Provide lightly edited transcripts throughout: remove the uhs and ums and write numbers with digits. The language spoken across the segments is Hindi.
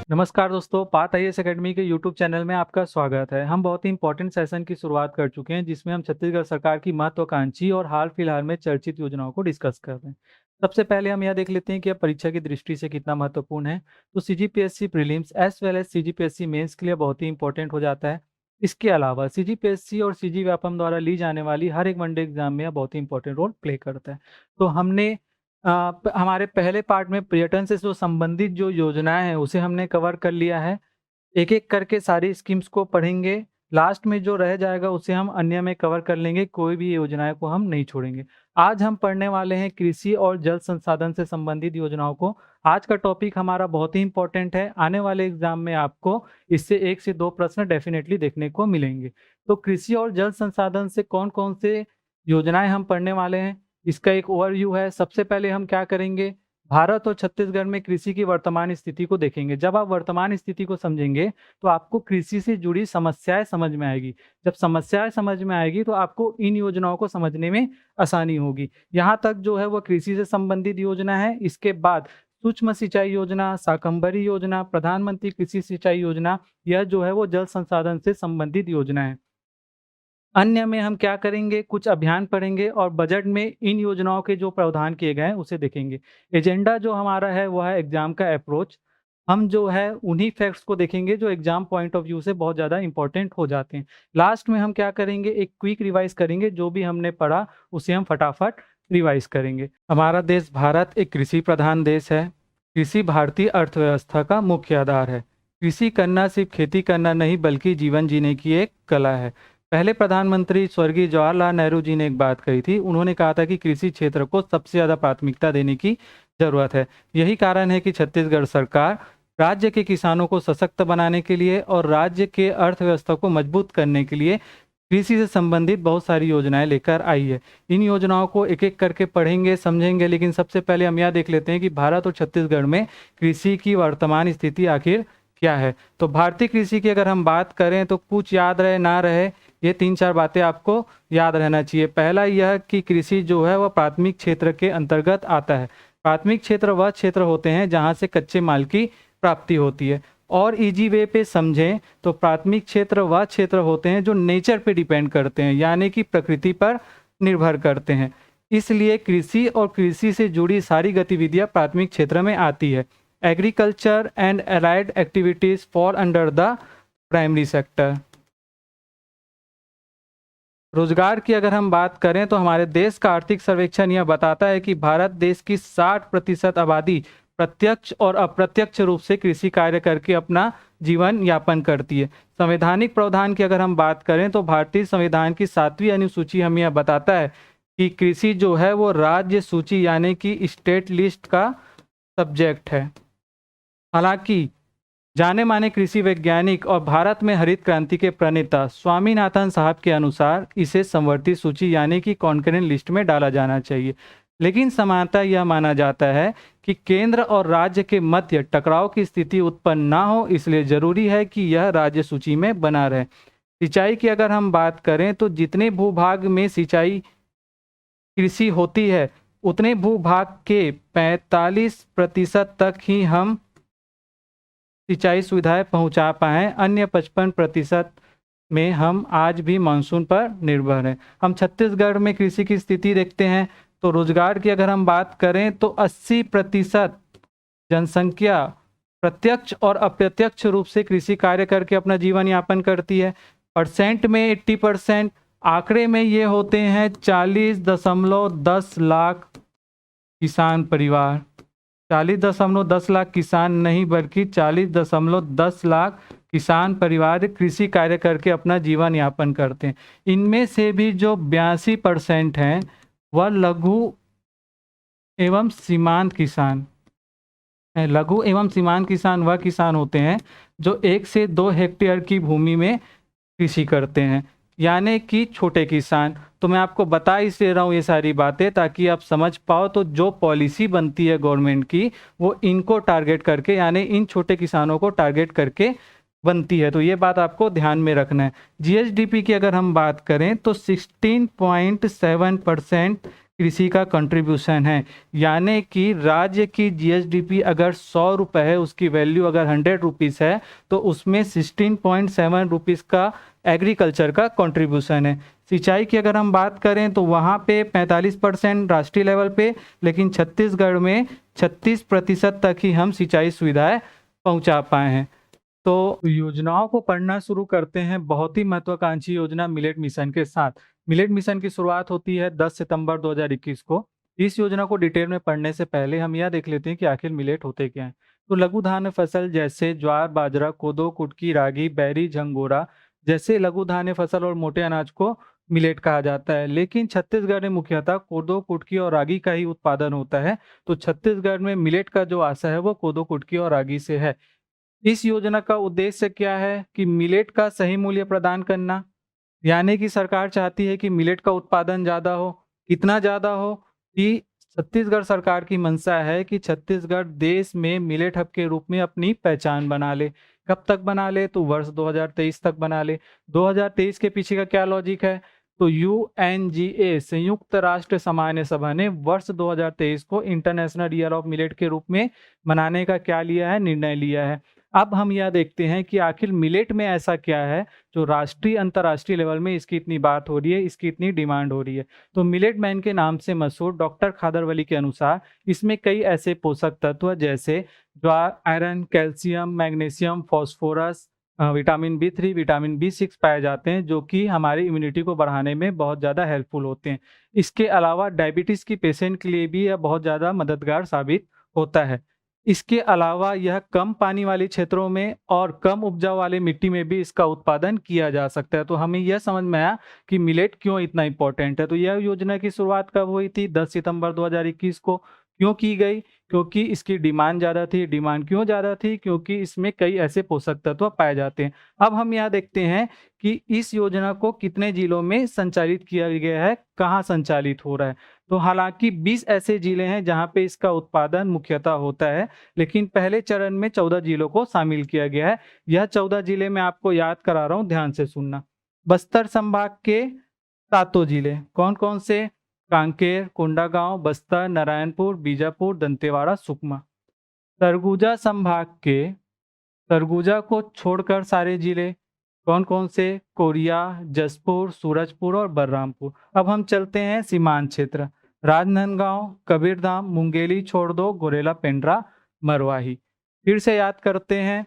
नमस्कार दोस्तों, पाथ आईएएस एकेडमी के यूट्यूब चैनल में आपका स्वागत है। हम बहुत ही इंपॉर्टेंट सेशन की शुरुआत कर चुके हैं जिसमें हम छत्तीसगढ़ सरकार की महत्वाकांक्षी और हाल फिलहाल में चर्चित योजनाओं को डिस्कस कर रहे हैं। सबसे पहले हम यह देख लेते हैं कि यह परीक्षा की दृष्टि से कितना महत्वपूर्ण है। तो CGPSC prelims as well as CGPSC mains के लिए बहुत ही इंपॉर्टेंट हो जाता है। इसके अलावा सीजीपीएससी और सीजी व्यापम द्वारा ली जाने वाली हर एक वनडे एग्जाम में यह बहुत ही इंपॉर्टेंट रोल प्ले करता है। तो हमने हमारे पहले पार्ट में पर्यटन से जो संबंधित जो योजनाएं हैं उसे हमने कवर कर लिया है। एक-एक करके सारी स्कीम्स को पढ़ेंगे। लास्ट में जो रह जाएगा उसे हम अन्य में कवर कर लेंगे, कोई भी योजनाएँ को हम नहीं छोड़ेंगे। आज हम पढ़ने वाले हैं कृषि और जल संसाधन से संबंधित योजनाओं को। आज का टॉपिक हमारा बहुत ही इम्पोर्टेंट है। आने वाले एग्ज़ाम में आपको इससे 1 से 2 प्रश्न डेफ़िनेटली देखने को मिलेंगे। तो कृषि और जल संसाधन से कौन-कौन से योजनाएँ हम पढ़ने वाले हैं, इसका एक ओवरव्यू है। सबसे पहले हम क्या करेंगे, भारत और छत्तीसगढ़ में कृषि की वर्तमान स्थिति को देखेंगे। जब आप वर्तमान स्थिति को समझेंगे, तो आपको कृषि से जुड़ी समस्याएँ समझ में आएगी। जब समस्याएँ समझ में आएगी, तो आपको इन योजनाओं को समझने में आसानी होगी। यहाँ तक जो है वो कृषि से संबंधित योजना है। इसके बाद सूक्ष्म सिंचाई योजना, शाकंभरी योजना, प्रधानमंत्री कृषि सिंचाई योजना, यह जो है वो जल संसाधन से संबंधित योजना है। अन्य में हम क्या करेंगे, कुछ अभियान पढ़ेंगे और बजट में इन योजनाओं के जो प्रावधान किए गए हैं उसे देखेंगे। एजेंडा जो हमारा है वह है एग्जाम का अप्रोच। हम जो है उन्हीं फैक्ट्स को देखेंगे जो एग्जाम पॉइंट ऑफ व्यू से बहुत ज़्यादा इंपॉर्टेंट हो जाते हैं। लास्ट में हम क्या करेंगे, एक क्विक रिवाइज करेंगे, जो भी हमने पढ़ा उसे हम फटाफट रिवाइज करेंगे। हमारा देश भारत एक कृषि प्रधान देश है। कृषि भारतीय अर्थव्यवस्था का मुख्य आधार है। कृषि करना सिर्फ खेती करना नहीं बल्कि जीवन जीने की एक कला है। पहले प्रधानमंत्री स्वर्गीय जवाहरलाल नेहरू जी ने एक बात कही थी। उन्होंने कहा था कि कृषि क्षेत्र को सबसे ज़्यादा प्राथमिकता देने की ज़रूरत है। यही कारण है कि छत्तीसगढ़ सरकार राज्य के किसानों को सशक्त बनाने के लिए और राज्य के अर्थव्यवस्था को मजबूत करने के लिए कृषि से संबंधित बहुत सारी योजनाएं लेकर आई है। इन योजनाओं को एक-एक करके पढ़ेंगे, समझेंगे, लेकिन सबसे पहले हम यह देख लेते हैं कि भारत और छत्तीसगढ़ में कृषि की वर्तमान स्थिति आखिर क्या है। तो भारतीय कृषि की अगर हम बात करें तो कुछ याद रहे ना रहे, ये 3-4 बातें आपको याद रहना चाहिए। पहला यह कि कृषि जो है वह प्राथमिक क्षेत्र के अंतर्गत आता है। प्राथमिक क्षेत्र वह क्षेत्र होते हैं जहाँ से कच्चे माल की प्राप्ति होती है। और इजी वे पे समझें तो प्राथमिक क्षेत्र वह क्षेत्र होते हैं जो नेचर पे डिपेंड करते हैं, यानी कि प्रकृति पर निर्भर करते हैं। इसलिए कृषि और कृषि से जुड़ी सारी गतिविधियां प्राथमिक क्षेत्र में आती है। Agriculture and allied activities fall under the primary sector. रोजगार की अगर हम बात करें तो हमारे देश का आर्थिक सर्वेक्षण यह बताता है कि भारत देश की 60% आबादी प्रत्यक्ष और अप्रत्यक्ष रूप से कृषि कार्य करके अपना जीवन यापन करती है। संवैधानिक प्रावधान की अगर हम बात करें तो भारतीय संविधान की 7वीं अनुसूची हमें यह बताता है कि कृषि जो है वो राज्य सूची यानी कि स्टेट लिस्ट का सब्जेक्ट है। हालांकि जाने माने कृषि वैज्ञानिक और भारत में हरित क्रांति के प्रणेता स्वामीनाथन साहब के अनुसार इसे संवर्ती सूची यानी कि कॉन्करेंट लिस्ट में डाला जाना चाहिए। लेकिन समानता यह माना जाता है कि केंद्र और राज्य के मध्य टकराव की स्थिति उत्पन्न ना हो, इसलिए जरूरी है कि यह राज्य सूची में बना रहे। सिंचाई की अगर हम बात करें तो जितने भूभाग में सिंचाई कृषि होती है उतने भूभाग के 45% तक ही हम सिंचाई सुविधाएं पहुंचा पाएँ। अन्य 55% में हम आज भी मानसून पर निर्भर हैं। हम छत्तीसगढ़ में कृषि की स्थिति देखते हैं तो रोजगार की अगर हम बात करें तो 80% जनसंख्या प्रत्यक्ष और अप्रत्यक्ष रूप से कृषि कार्य करके अपना जीवन यापन करती है। परसेंट में 80%, आंकड़े में ये होते हैं 40.10 लाख किसान परिवार। 40.10 लाख किसान नहीं बल्कि 40.10 लाख किसान परिवार कृषि कार्य करके अपना जीवन यापन करते हैं। इनमें से भी जो 82% हैं वह लघु एवं सीमांत किसान हैं। लघु एवं सीमांत किसान वह किसान होते हैं जो 1 से 2 हेक्टेयर की भूमि में कृषि करते हैं, यानी कि छोटे किसान। तो मैं आपको बता ही दे रहा हूँ ये सारी बातें ताकि आप समझ पाओ। तो जो पॉलिसी बनती है गवर्नमेंट की वो इनको टारगेट करके यानी इन छोटे किसानों को टारगेट करके बनती है। तो ये बात आपको ध्यान में रखना है। जीएसडीपी की अगर हम बात करें तो 16.7% कृषि का कंट्रीब्यूशन है। यानी कि राज्य की जीएसडीपी अगर 100 रुपये है, उसकी वैल्यू अगर 100 रुपीज़ है, तो उसमें 16.7 रुपीज़ का एग्रीकल्चर का कंट्रीब्यूशन है। सिंचाई की अगर हम बात करें तो वहाँ पे 45% राष्ट्रीय लेवल पे, लेकिन छत्तीसगढ़ में 36% तक ही हम सिंचाई सुविधाएं पहुँचा पाए हैं। तो योजनाओं को पढ़ना शुरू करते हैं बहुत ही महत्वाकांक्षी योजना मिलेट मिशन के साथ। मिलेट मिशन की शुरुआत होती है 10 सितंबर 2021 को। इस योजना को डिटेल में पढ़ने से पहले हम यह देख लेते हैं कि आखिर मिलेट होते क्या हैं। तो लघु धान्य फसल जैसे ज्वार, बाजरा, कोदो, कुटकी, रागी, बैरी, झंगोरा जैसे लघु धान्य फसल और मोटे अनाज को मिलेट कहा जाता है। लेकिन छत्तीसगढ़ में मुख्यतः कोदो, कुटकी और रागी का ही उत्पादन होता है। तो छत्तीसगढ़ में मिलेट का जो आशा है वो कोदो, कुटकी और रागी से है। इस योजना का उद्देश्य क्या है कि मिलेट का सही मूल्य प्रदान करना। यानी कि सरकार चाहती है कि मिलेट का उत्पादन ज़्यादा हो। कितना ज़्यादा हो कि छत्तीसगढ़ सरकार की मंशा है कि छत्तीसगढ़ देश में मिलेट हब के रूप में अपनी पहचान बना ले। कब तक बना ले? तो वर्ष 2023 तक बना ले। 2023 के पीछे का क्या लॉजिक है? तो यूएनजीए संयुक्त राष्ट्र सामान्य सभा ने वर्ष 2023 को इंटरनेशनल ईयर ऑफ मिलेट के रूप में मनाने का क्या लिया है? निर्णय लिया है। अब हम यह देखते हैं कि आखिर मिलेट में ऐसा क्या है जो राष्ट्रीय अंतर्राष्ट्रीय लेवल में इसकी इतनी बात हो रही है, इसकी इतनी डिमांड हो रही है। तो मिलेट मैन के नाम से मशहूर डॉक्टर खादरवली के अनुसार इसमें कई ऐसे पोषक तत्व जैसे ज्वार, iron, calcium, magnesium, phosphorus, vitamin B 3, vitamin B 6 पाए जाते हैं, जो कि हमारी इम्यूनिटी को बढ़ाने में बहुत ज़्यादा हेल्पफुल होते हैं। इसके अलावा डायबिटीज़ की पेशेंट के लिए भी यह बहुत ज़्यादा मददगार साबित होता है। इसके अलावा यह कम पानी वाले क्षेत्रों में और कम उपजाऊ वाले मिट्टी में भी इसका उत्पादन किया जा सकता है। तो हमें यह समझ में आया कि मिलेट क्यों इतना इम्पोर्टेंट है। तो यह योजना की शुरुआत कब हुई थी? 10 सितंबर 2021 को। क्यों की गई? क्योंकि इसकी डिमांड ज़्यादा थी। डिमांड क्यों ज़्यादा थी? क्योंकि इसमें कई ऐसे पोषक तत्व पाए जाते हैं। अब हम यहाँ देखते हैं कि इस योजना को कितने जिलों में संचालित किया गया है, कहाँ संचालित हो रहा है। तो हालांकि 20 ऐसे जिले हैं जहाँ पे इसका उत्पादन मुख्यतः होता है, लेकिन पहले चरण में 14 जिलों को शामिल किया गया है। यह 14 जिले मैं आपको याद करा रहा हूँ, ध्यान से सुनना। बस्तर संभाग के सातों जिले कौन कौन से? कांकेर, कोंडागांव, बस्तर, नारायणपुर, बीजापुर, दंतेवाड़ा, सुकमा। सरगुजा संभाग के, सरगुजा को छोड़कर सारे जिले कौन कौन से? कोरिया, जसपुर, सूरजपुर और बलरामपुर। अब हम चलते हैं सीमांत क्षेत्र। राजनांदगांव, कबीरधाम, मुंगेली छोड़ दो, गोरेला, पेंड्रा, मरवाही। फिर से याद करते हैं।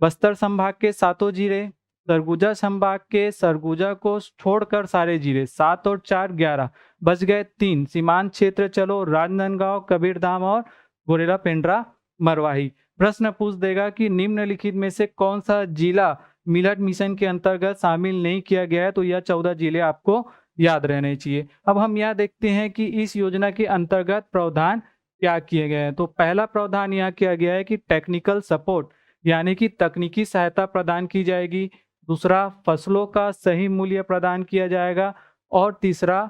बस्तर संभाग के सातों जिले, सरगुजा संभाग के सरगुजा को छोड़कर सारे जिले, 7 और 4 11, बच गए 3। सीमांत क्षेत्र चलो, राजनांदगांव, कबीरधाम और गोरेला, पेंड्रा, मरवाही। प्रश्न पूछ देगा कि निम्नलिखित में से कौन सा जिला मिलेट मिशन के अंतर्गत शामिल नहीं किया गया है? तो यह 14 जिले आपको याद रहने चाहिए। अब हम यह देखते हैं कि इस योजना के अंतर्गत प्रावधान क्या किए गए हैं। तो पहला प्रावधान यह किया गया है कि टेक्निकल सपोर्ट यानी कि तकनीकी सहायता प्रदान की जाएगी। दूसरा, फसलों का सही मूल्य प्रदान किया जाएगा। और तीसरा,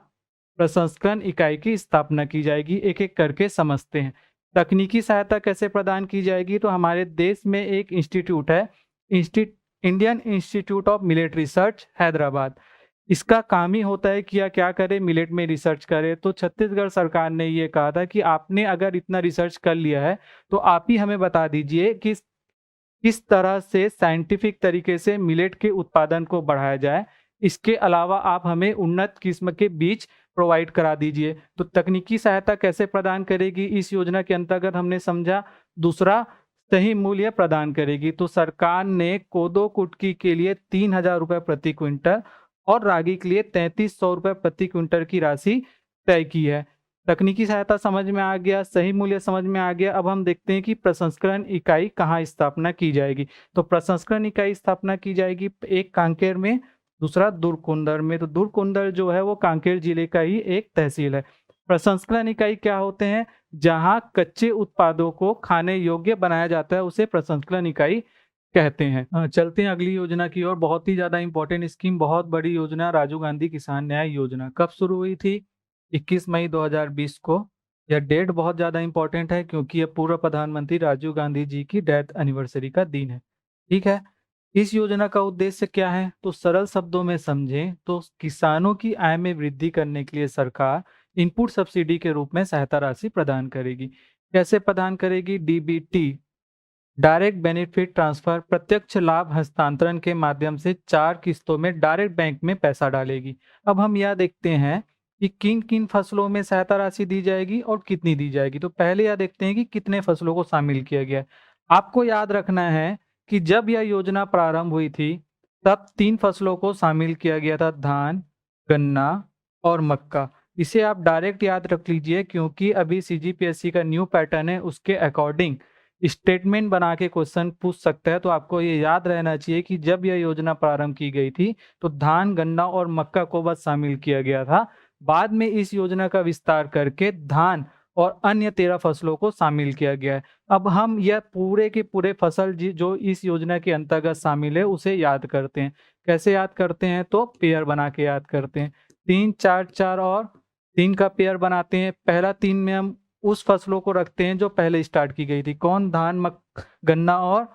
प्रसंस्करण इकाई की स्थापना की जाएगी। एक एक करके समझते हैं। तकनीकी सहायता कैसे प्रदान की जाएगी? तो हमारे देश में एक इंस्टीट्यूट है, Indian institute of millet research, Hyderabad. इसका काम ही होता है कि यह क्या करे? मिलेट में रिसर्च करे। तो छत्तीसगढ़ सरकार ने ये कहा था कि आपने अगर इतना रिसर्च कर लिया है तो आप ही हमें बता दीजिए कि किस तरह से साइंटिफिक तरीके से मिलेट के उत्पादन को बढ़ाया जाए। इसके अलावा आप हमें उन्नत किस्म के बीज प्रोवाइड करा दीजिए। तो तकनीकी सहायता कैसे प्रदान करेगी इस योजना के अंतर्गत हमने समझा। दूसरा, सही मूल्य प्रदान करेगी। तो सरकार ने कोदो कुटकी के लिए 3,000 रुपये प्रति क्विंटल और रागी के लिए 3,300 रुपये प्रति क्विंटल की राशि तय की है। तकनीकी सहायता समझ में आ गया, सही मूल्य समझ में आ गया। अब हम देखते हैं कि प्रसंस्करण इकाई कहाँ स्थापना की जाएगी। तो प्रसंस्करण इकाई स्थापना की जाएगी, एक कांकेर में, दूसरा दुर्कुंदर में। तो दुर्कुंदर जो है वो कांकेर जिले का ही एक तहसील है। प्रसंस्करण इकाई क्या होते हैं? जहां कच्चे उत्पादों को खाने योग्य बनाया जाता है उसे प्रसंस्करण इकाई कहते हैं। चलते हैं अगली योजना की ओर। बहुत ही ज्यादा इंपॉर्टेंट स्कीम, बहुत बड़ी योजना, राजीव गांधी किसान न्याय योजना। कब शुरू हुई थी? 21 मई 2020 को। यह डेट बहुत ज़्यादा इंपॉर्टेंट है क्योंकि यह पूर्व प्रधानमंत्री राजीव गांधी जी की डेथ एनिवर्सरी का दिन है। ठीक है। इस योजना का उद्देश्य क्या है? तो सरल शब्दों में समझें तो किसानों की आय में वृद्धि करने के लिए सरकार इनपुट सब्सिडी के रूप में सहायता राशि प्रदान करेगी। कैसे प्रदान करेगी? डीबीटी, डायरेक्ट बेनिफिट ट्रांसफर, प्रत्यक्ष लाभ हस्तांतरण के माध्यम से 4 किस्तों में डायरेक्ट बैंक में पैसा डालेगी। अब हम यह देखते हैं कि किन-किन फसलों में सहायता राशि दी जाएगी और कितनी दी जाएगी। तो पहले यह देखते हैं कि कितने फसलों को शामिल किया गया है। आपको याद रखना है कि जब यह योजना प्रारंभ हुई थी, तब 3 फसलों को शामिल किया गया था, धान, गन्ना और मक्का। इसे आप डायरेक्ट याद रख लीजिए, क्योंकि अभी सीजीपीएससी का न्यू पैटर्न है, उसके अकॉर्डिंग स्टेटमेंट बना के क्वेश्चन पूछ सकता है। तो आपको ये याद रहना चाहिए कि जब यह योजना प्रारंभ की गई थी, तो धान, गन्ना और मक्का को बस शामिल किया गया था। बाद में इस योजना का विस्तार करके धान और अन्य 13 फसलों को शामिल किया गया है। अब हम यह पूरे के पूरे फसल जो इस योजना के अंतर्गत शामिल है, उसे याद करते हैं। कैसे याद करते हैं? तो पेयर बना के याद करते हैं। 3, 4, 4 और 3 का पेयर बनाते हैं। पहला 3 में हम उस फसलों को रखते हैं जो पहले स्टार्ट की गई थी। कौन? धान, गन्ना और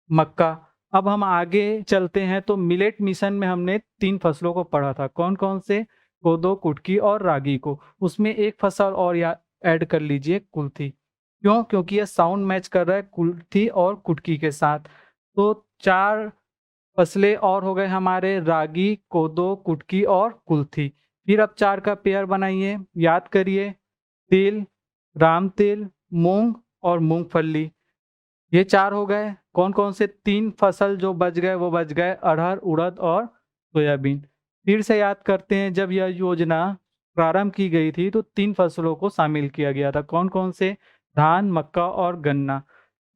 मक्का। अब हम आगे चलते हैं तो मिलेट मिशन में हमने 3 फसलों को पढ़ा था। कौन-कौन से? कोदो, कुटकी और रागी को। उसमें एक फसल और ऐड कर लीजिए, कुल्थी। क्यों? क्योंकि यह साउंड मैच कर रहा है कुल्थी और कुटकी के साथ। तो 4 फसलें और हो गए हमारे, रागी, कोदो, कुटकी और कुल्थी। फिर अब 4 का पेयर बनाइए, याद करिए। तिल, राम तिल, मूंग और मूंगफली। ये 4 हो गए। कौन-कौन से? 3 फसल जो बच गए वो बच गए, अरहर, उड़द और सोयाबीन। फिर से याद करते हैं, जब यह योजना प्रारंभ की गई थी तो 3 फसलों को शामिल किया गया था। कौन-कौन से? धान, मक्का और गन्ना।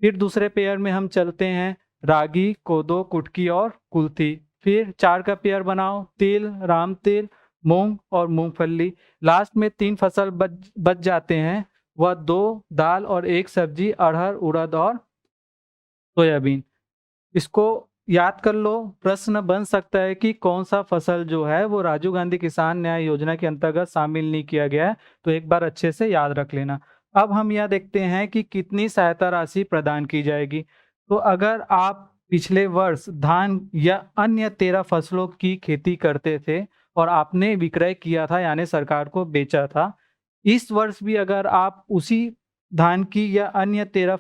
फिर दूसरे पेयर में हम चलते हैं, रागी, कोदो, कुटकी और कुल्थी। फिर 4 का पेयर बनाओ, तिल, राम तिल, मूंग और मूंगफली। लास्ट में 3 फसल बच जाते हैं, वह 2 दाल और 1 सब्जी, अरहर, उड़द और सोयाबीन। इसको याद कर लो। प्रश्न बन सकता है कि कौन सा फसल जो है वो राजीव गांधी किसान न्याय योजना के अंतर्गत शामिल नहीं किया गया है, तो एक बार अच्छे से याद रख लेना। अब हम यह देखते हैं कि कितनी सहायता राशि प्रदान की जाएगी। तो अगर आप पिछले वर्ष धान या अन्य 13 फसलों की खेती करते थे और आपने विक्रय किया था, यानी सरकार को बेचा था, इस वर्ष भी अगर आप उसी धान की या अन्य 13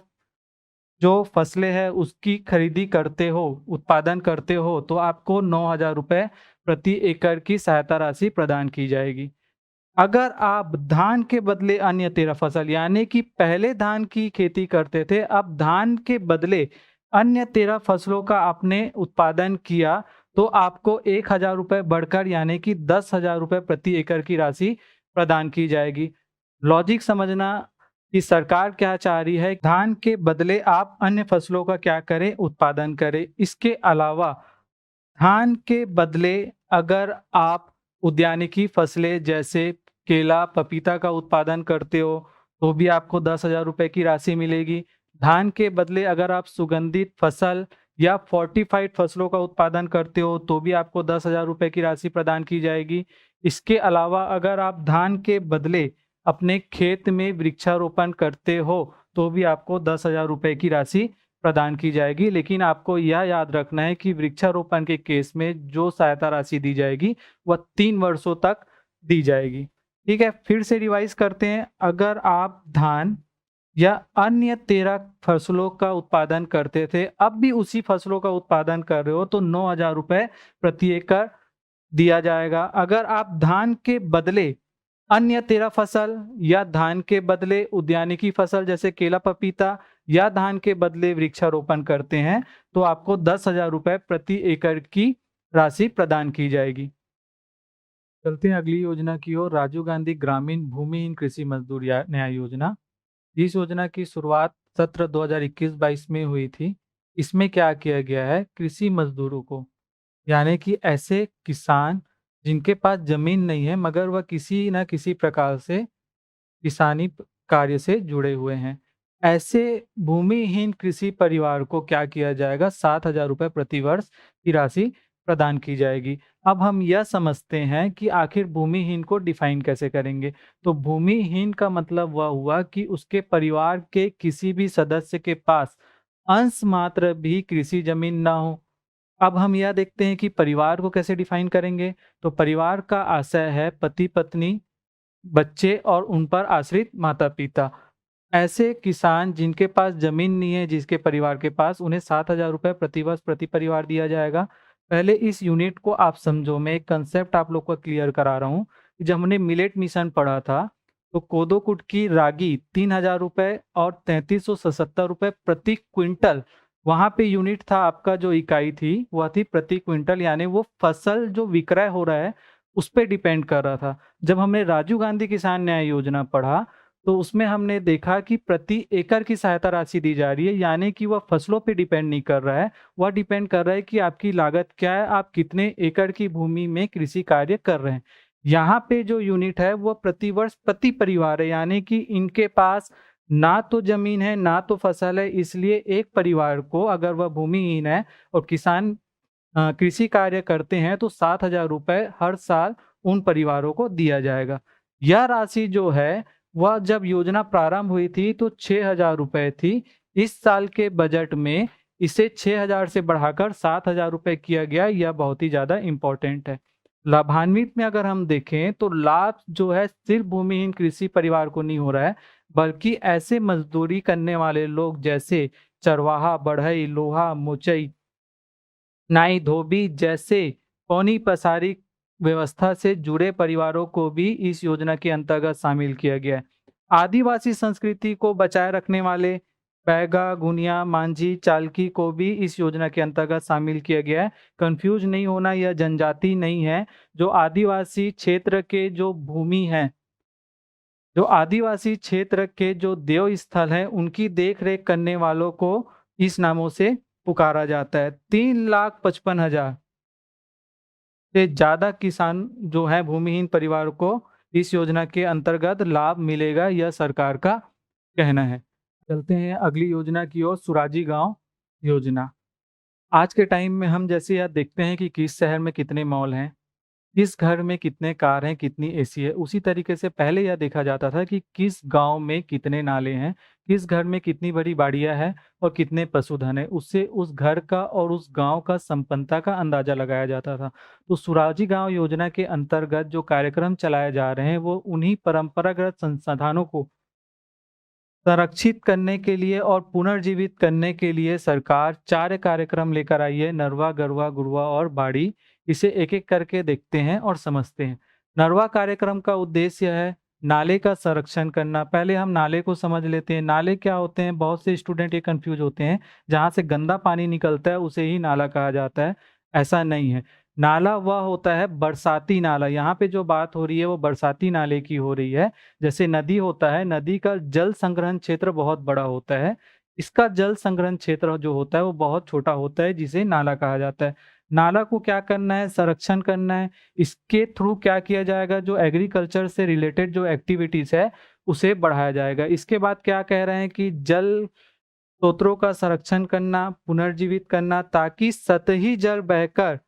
जो फसलें हैं उसकी खरीदी करते हो, उत्पादन करते हो, तो आपको 9,000 रुपए प्रति एकड़ की सहायता राशि प्रदान की जाएगी। अगर आप धान के बदले अन्य 13 फसल, यानी कि पहले धान की खेती करते थे, अब धान के बदले अन्य 13 फसलों का आपने उत्पादन किया, तो आपको 1,000 रुपए बढ़कर यानी कि 10,000 रुपए प्रति एकड़ की राशि प्रदान की जाएगी। लॉजिक समझना कि सरकार क्या चाह रही है, धान के बदले आप अन्य फसलों का क्या करें? उत्पादन करें। इसके अलावा धान के बदले अगर आप उद्यानिकी फसलें जैसे केला, पपीता का उत्पादन करते हो, तो भी आपको 10,000 रुपए की राशि मिलेगी। धान के बदले अगर आप सुगंधित फसल या फोर्टिफाइड फसलों का उत्पादन करते हो, तो भी आपको 10,000 रुपए की राशि प्रदान की जाएगी। इसके अलावा अगर आप धान के बदले अपने खेत में वृक्षारोपण करते हो, तो भी आपको 10,000 रुपए की राशि प्रदान की जाएगी। लेकिन आपको यह याद रखना है कि वृक्षारोपण के केस में जो सहायता राशि दी जाएगी, वह 3 वर्षों तक दी जाएगी। ठीक है? फिर से रिवाइज़ करते हैं। अगर आप धान या अन्य 13 फसलों का उत्पादन करते थे, अब भी उसी फसलों का उत्पादन कर रहे हो, तो 9,000 रुपए प्रति एकड़ दिया जाएगा। अगर आप धान के बदले अन्य 13 फसल या धान के बदले उद्यानिकी फसल जैसे केला, पपीता या धान के बदले वृक्षारोपण करते हैं, तो आपको 10,000 रुपए प्रति एकड़ की राशि प्रदान की जाएगी। चलते हैं अगली योजना की ओर, राजीव गांधी ग्रामीण भूमिहीन कृषि मजदूर न्याय योजना। इस योजना की शुरुआत सत्र 2021-22 में हुई थी। इसमें क्या किया गया है? कृषि मजदूरों को, यानी कि ऐसे किसान जिनके पास जमीन नहीं है मगर वह किसी न किसी प्रकार से किसानी कार्य से जुड़े हुए हैं, ऐसे भूमिहीन कृषि परिवार को क्या किया जाएगा? 7,000 रुपए प्रति वर्ष की राशि प्रदान की जाएगी। अब हम यह समझते हैं कि आखिर भूमिहीन को डिफाइन कैसे करेंगे। तो भूमिहीन का मतलब वह हुआ कि उसके परिवार के किसी भी सदस्य के पास अंश मात्र भी कृषि जमीन ना हो। अब हम यह देखते हैं कि परिवार को कैसे डिफाइन करेंगे। तो परिवार का आशय है पति पत्नी, बच्चे और उन पर आश्रित माता-पिता। ऐसे किसान जिनके पास ज़मीन नहीं है, जिसके परिवार के पास, उन्हें ₹7,000 प्रतिवर्ष प्रति परिवार दिया जाएगा। पहले इस यूनिट को आप समझो, मैं एक कांसेप्ट आप लोग को क्लियर करा रहा हूँ। जब हमने मिलेट मिशन पढ़ा था, तो कोदो कुटकी रागी ₹3,000 और ₹3,377 प्रति क्विंटल, वहाँ पे यूनिट था आपका, जो इकाई थी, वह थी प्रति क्विंटल, यानी वो फसल जो विक्रय हो रहा है, उस पे डिपेंड कर रहा था। जब हमने राजीव गांधी किसान न्याय योजना पढ़ा, तो उसमें हमने देखा कि प्रति एकड़ की सहायता राशि दी जा रही है, यानी कि वह फसलों पे डिपेंड नहीं कर रहा है, वह डिपेंड कर रहा है कि आपकी लागत क्या है, आप कितने एकड़ की भूमि में कृषि कार्य कर रहे हैं। यहाँ पे जो यूनिट है वह प्रतिवर्ष प्रति परिवार है, यानी कि इनके पास ना तो जमीन है, ना तो फसल है, इसलिए एक परिवार को, अगर वह भूमिहीन है और किसान कृषि कार्य करते हैं, तो ₹7,000 हर साल उन परिवारों को दिया जाएगा। यह राशि जो है, वह जब योजना प्रारंभ हुई थी तो ₹6,000 थी। इस साल के बजट में इसे 6,000 से बढ़ाकर ₹7,000 किया गया। यह बहुत ही ज़्यादा इम्पोर्टेंट है। लाभान्वित में अगर हम देखें, तो लाभ जो है सिर्फ भूमिहीन कृषि परिवार को नहीं हो रहा है, बल्कि ऐसे मजदूरी करने वाले लोग जैसे चरवाहा, बढ़ई, लोहा, मुचई, नाई, धोबी जैसे पौनी पसारी व्यवस्था से जुड़े परिवारों को भी इस योजना के अंतर्गत शामिल किया गया है। आदिवासी संस्कृति को बचाए रखने वाले बैगा, गुनिया, मांझी, चालकी को भी इस योजना के अंतर्गत शामिल किया गया है। कंफ्यूज नहीं होना, यह जनजाति नहीं है। जो आदिवासी क्षेत्र के जो भूमि हैं, जो आदिवासी क्षेत्र के जो देव स्थल हैं, उनकी देख-रेख करने वालों को इस नामों से पुकारा जाता है। 3,55,000 से ज़्यादा किसान जो हैं भूमिहीन परिवार को इस योजना के अंतर्गत लाभ मिलेगा, यह सरकार का कहना है। चलते हैं अगली योजना की ओर, सुराजी गाँव योजना। आज के टाइम में हम जैसे यह देखते हैं कि किस शहर में कितने मॉल हैं, किस घर में कितने कार हैं, कितनी एसी है, उसी तरीके से पहले यह देखा जाता था कि किस गाँव में कितने नाले हैं, किस घर में कितनी बड़ी बाड़ियाँ हैं और कितने पशुधन है। उससे उस घर का और उस गाँव का संपन्नता का अंदाज़ा लगाया जाता था। तो सुराजी गाँव योजना के अंतर्गत जो कार्यक्रम चलाए जा रहे हैं, वो उन्हीं परंपरागत संसाधनों को संरक्षित करने के लिए और पुनर्जीवित करने के लिए सरकार 4 कार्यक्रम लेकर आई है, नरवा, गरवा, गुरवा और बाड़ी। इसे एक-एक करके देखते हैं और समझते हैं। नरवा कार्यक्रम का उद्देश्य है नाले का संरक्षण करना। पहले हम नाले को समझ लेते हैं। नाले क्या होते हैं? बहुत से स्टूडेंट ये कन्फ्यूज़ होते हैं। जहाँ से गंदा पानी निकलता है उसे ही नाला कहा जाता है, ऐसा नहीं है। नाला वह होता है बरसाती नाला, यहाँ पे जो बात हो रही है वो बरसाती नाले की हो रही है। जैसे नदी होता है, नदी का जल संग्रहण क्षेत्र बहुत बड़ा होता है। इसका जल संग्रहण क्षेत्र जो होता है वो बहुत छोटा होता है, जिसे नाला कहा जाता है। नाला को क्या करना है? संरक्षण करना है। इसके थ्रू क्या किया जाएगा? जो एग्रीकल्चर से रिलेटेड जो एक्टिविटीज़ है, उसे बढ़ाया जाएगा। इसके बाद क्या कह रहे हैं कि जल स्रोतों का संरक्षण करना, पुनर्जीवित करना, ताकि सतही जल बहकर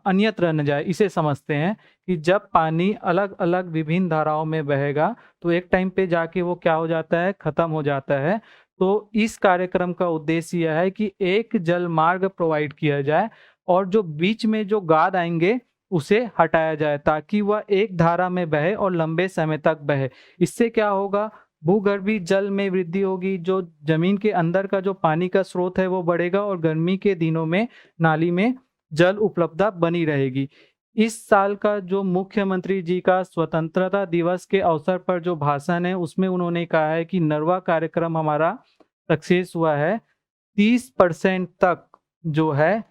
अन्यत्र न जाए। इसे समझते हैं कि जब पानी अलग-अलग विभिन्न धाराओं में बहेगा, तो एक टाइम पे जाके वो क्या हो जाता है? खत्म हो जाता है। तो इस कार्यक्रम का उद्देश्य यह है कि एक जल मार्ग प्रोवाइड किया जाए और जो बीच में जो गाद आएँगे, उसे हटाया जाए, ताकि वह एक धारा में बहे और लंबे समय तक बहे। इससे क्या होगा? भूगर्भीय जल में वृद्धि होगी, जो जमीन के अंदर का जो पानी का स्रोत है वो बढ़ेगा और गर्मी के दिनों में नाली में जल उपलब्धता बनी रहेगी। इस साल का जो मुख्यमंत्री जी का स्वतंत्रता दिवस के अवसर पर जो भाषण है, उसमें उन्होंने कहा है कि नरवा कार्यक्रम हमारा सक्सेस हुआ है। 30% तक जो है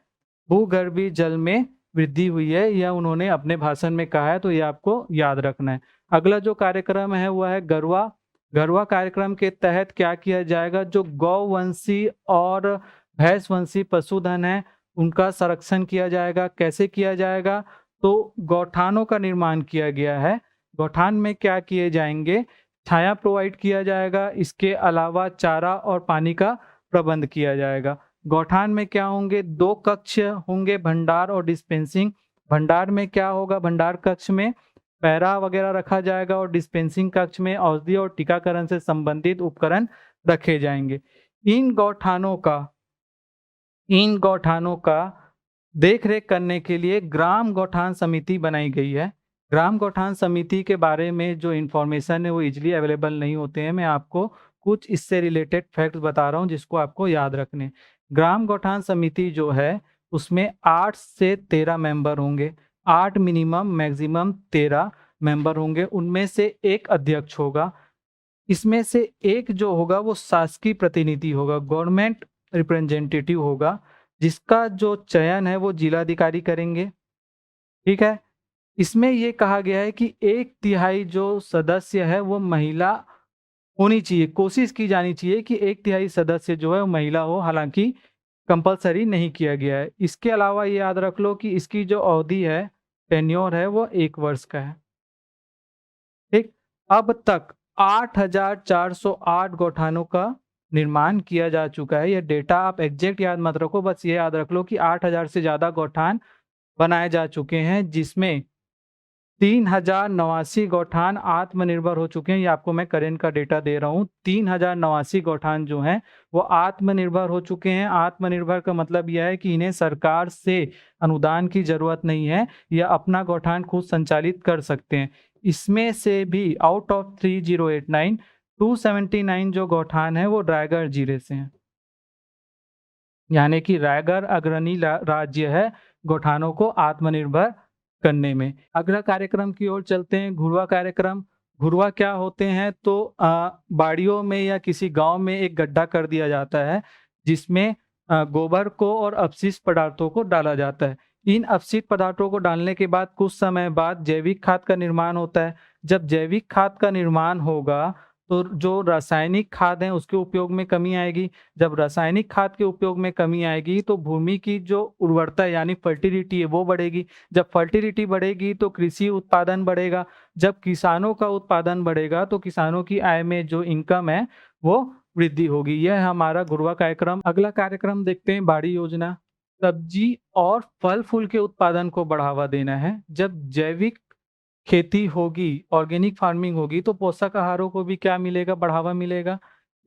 भूगर्भीय जल में वृद्धि हुई है, यह उन्होंने अपने भाषण में कहा है, तो ये आपको याद रखना है। अगला जो कार्यक्रम है वह है गरवा। गरवा कार्यक्रम के तहत क्या किया जाएगा? जो गौवंशी और भैंसवंशी पशुधन है, उनका संरक्षण किया जाएगा। कैसे किया जाएगा? तो गौठानों का निर्माण किया गया है। गौठान में क्या किए जाएँगे? छाया प्रोवाइड किया जाएगा, इसके अलावा चारा और पानी का प्रबंध किया जाएगा। गौठान में क्या होंगे? 2 कक्ष होंगे, भंडार और डिस्पेंसिंग। भंडार में क्या होगा? भंडार कक्ष में पैरा वगैरह रखा जाएगा और डिस्पेंसिंग कक्ष में औषधि और टीकाकरण से संबंधित उपकरण रखे जाएँगे। इन गौठानों का इन गौठानों का देख-रेख करने के लिए ग्राम गौठान समिति बनाई गई है। ग्राम गौठान समिति के बारे में जो इन्फॉर्मेशन है वो ईज़िली अवेलेबल नहीं होते हैं। मैं आपको कुछ इससे रिलेटेड फैक्ट्स बता रहा हूँ जिसको आपको याद रखने हैं। ग्राम गौठान समिति जो है उसमें 8 से 13 मेंबर होंगे। 8 मिनिमम मैक्सिमम 13 मेंबर होंगे। उनमें से एक अध्यक्ष होगा। इसमें से एक जो होगा वो शासकीय प्रतिनिधि होगा, गवर्नमेंट रिप्रेजेंटेटिव होगा, जिसका जो चयन है वो जिलाधिकारी करेंगे। ठीक है? इसमें ये कहा गया है कि 1/3 जो सदस्य है वो महिला होनी चाहिए, कोशिश की जानी चाहिए कि 1/3 सदस्य जो है वो महिला हो, हालाँकि कंपल्सरी नहीं किया गया है। इसके अलावा ये याद रख लो कि इसकी जो अवधि है, टेन्योर है वो 1 वर्ष का है। ठीक? अब तक 8,408 गौठानों का निर्माण किया जा चुका है। ये डेटा आप एग्ज़ैक्ट याद मत रखो, बस ये याद रख लो कि 8,000 से ज़्यादा गौठान बनाए जा चुके हैं, जिसमें 3,089 गौठान आत्मनिर्भर हो चुके हैं। ये आपको मैं करंट का डेटा दे रहा हूँ। 3,089 गौठान जो हैं, वो आत्मनिर्भर हो चुके हैं। आत्मनिर्भर का मतलब यह है कि इन्हें सरकार से अनुदान की ज़रूरत नहीं है, ये अपना गौठान खुद संचालित कर सकते हैं। इसमें से भी आउट ऑफ 3089, 279 जो गौठान हैं, वो रायगढ़ जिले से हैं। यानी कि रायगढ़ अग्रणी राज्य है गौठानों को आत्मनिर्भर करने में। अगला कार्यक्रम की ओर चलते हैं, घुरवा कार्यक्रम। घुरवा क्या होते हैं तो बाड़ियों में या किसी गांव में एक गड्ढा कर दिया जाता है, जिसमें गोबर को और अपशिष्ट पदार्थों को डाला जाता है। इन अपशिष्ट पदार्थों को डालने के बाद कुछ समय बाद जैविक खाद का निर्माण होता है। जब जैविक खाद का निर्माण होगा तो जो रासायनिक खाद है उसके उपयोग में कमी आएगी। जब रासायनिक खाद के उपयोग में कमी आएगी तो भूमि की जो उर्वरता यानी फर्टिलिटी है वो बढ़ेगी। जब फर्टिलिटी बढ़ेगी तो कृषि उत्पादन बढ़ेगा। जब किसानों का उत्पादन बढ़ेगा तो किसानों की आय में जो इनकम है वो वृद्धि होगी। यह है हमारा घुरवा कार्यक्रम। अगला कार्यक्रम देखते हैं, बाड़ी योजना। सब्जी और फल फूल के उत्पादन को बढ़ावा देना है। जब जैविक खेती होगी, ऑर्गेनिक फार्मिंग होगी तो पोषक आहारों को भी क्या मिलेगा? बढ़ावा मिलेगा।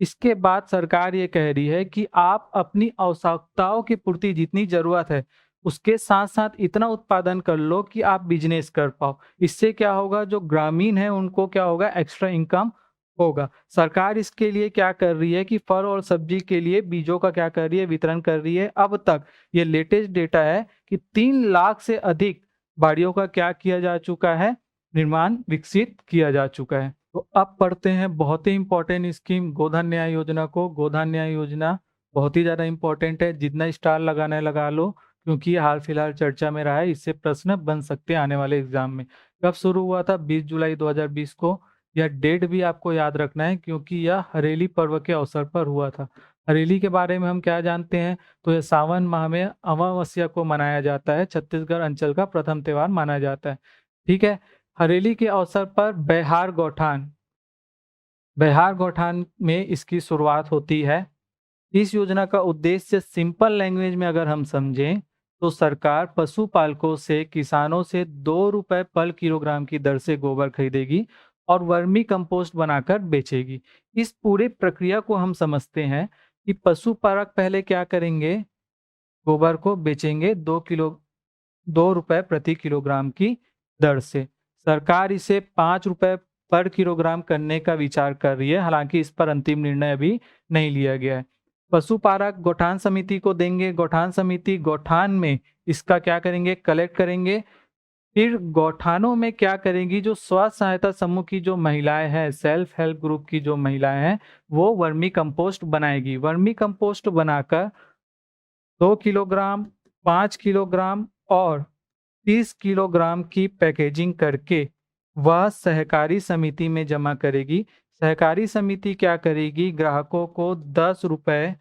इसके बाद सरकार ये कह रही है कि आप अपनी आवश्यकताओं की पूर्ति जितनी ज़रूरत है, उसके साथ-साथ इतना उत्पादन कर लो कि आप बिज़नेस कर पाओ। इससे क्या होगा, जो ग्रामीण हैं उनको क्या होगा? एक्स्ट्रा इनकम होगा। सरकार इसके लिए क्या कर रही है कि फल और सब्जी के लिए बीजों का क्या कर रही है? वितरण कर रही है। अब तक ये लेटेस्ट डेटा है कि 3 लाख से अधिक बाड़ियों का क्या किया जा चुका है? निर्माण विकसित किया जा चुका है। तो अब पढ़ते हैं बहुत ही इम्पोर्टेंट स्कीम गोधन न्याय योजना को। गोधन न्याय योजना बहुत ही ज़्यादा इम्पोर्टेंट है, जितना स्टार लगाना है लगा लो, क्योंकि ये हाल फिलहाल चर्चा में रहा है। इससे प्रश्न बन सकते हैं आने वाले एग्जाम में। कब शुरू हुआ था? 20 जुलाई 2020 को। यह डेट भी आपको याद रखना है क्योंकि यह हरेली पर्व के अवसर पर हुआ था। हरेली के बारे में हम क्या जानते हैं? तो यह सावन माह में अमावस्या को मनाया जाता है। छत्तीसगढ़ अंचल का प्रथम त्योहार माना जाता है। ठीक है? हरेली के अवसर पर बैहार गौठान में इसकी शुरुआत होती है। इस योजना का उद्देश्य सिंपल लैंग्वेज में अगर हम समझें तो सरकार पशुपालकों से, किसानों से 2 रुपए पर किलोग्राम की दर से गोबर खरीदेगी और वर्मी कंपोस्ट बनाकर बेचेगी। इस पूरे प्रक्रिया को हम समझते हैं कि पशुपालक पहले क्या करेंगे? गोबर को बेचेंगे 2 रुपए प्रति किलोग्राम की दर से। सरकार इसे 5 रुपए पर किलोग्राम करने का विचार कर रही है, हालांकि इस पर अंतिम निर्णय अभी नहीं लिया गया है। पशुपालक गौठान समिति को देंगे, गौठान समिति गौठान में इसका क्या करेंगे? कलेक्ट करेंगे। फिर गौठानों में क्या करेंगी? जो स्व सहायता समूह की जो महिलाएं हैं, सेल्फ हेल्प ग्रुप की जो महिलाएं हैं, वो वर्मी कंपोस्ट बनाएगी। वर्मी कंपोस्ट बनाकर 2 किलोग्राम, 5 किलोग्राम और 30 किलोग्राम की पैकेजिंग करके वह सहकारी समिति में जमा करेगी। सहकारी समिति क्या करेगी? ग्राहकों को 10 रुपए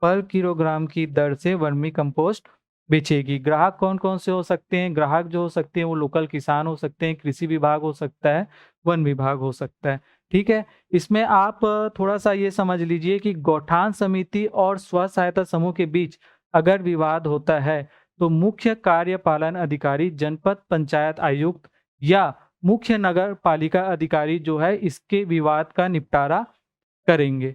पर किलोग्राम की दर से वर्मी कंपोस्ट बेचेगी। ग्राहक कौन-कौन से हो सकते हैं? ग्राहक जो हो सकते हैं वो लोकल किसान हो सकते हैं, कृषि विभाग हो सकता है, वन विभाग हो सकता है। ठीक है? इसमें आप थोड़ा-सा ये समझ लीजिए कि गौठान समिति और स्व सहायता समूह के बीच अगर विवाद होता है तो मुख्य कार्यपालन अधिकारी, जनपद पंचायत आयुक्त या मुख्य नगर पालिका अधिकारी जो है इसके विवाद का निपटारा करेंगे।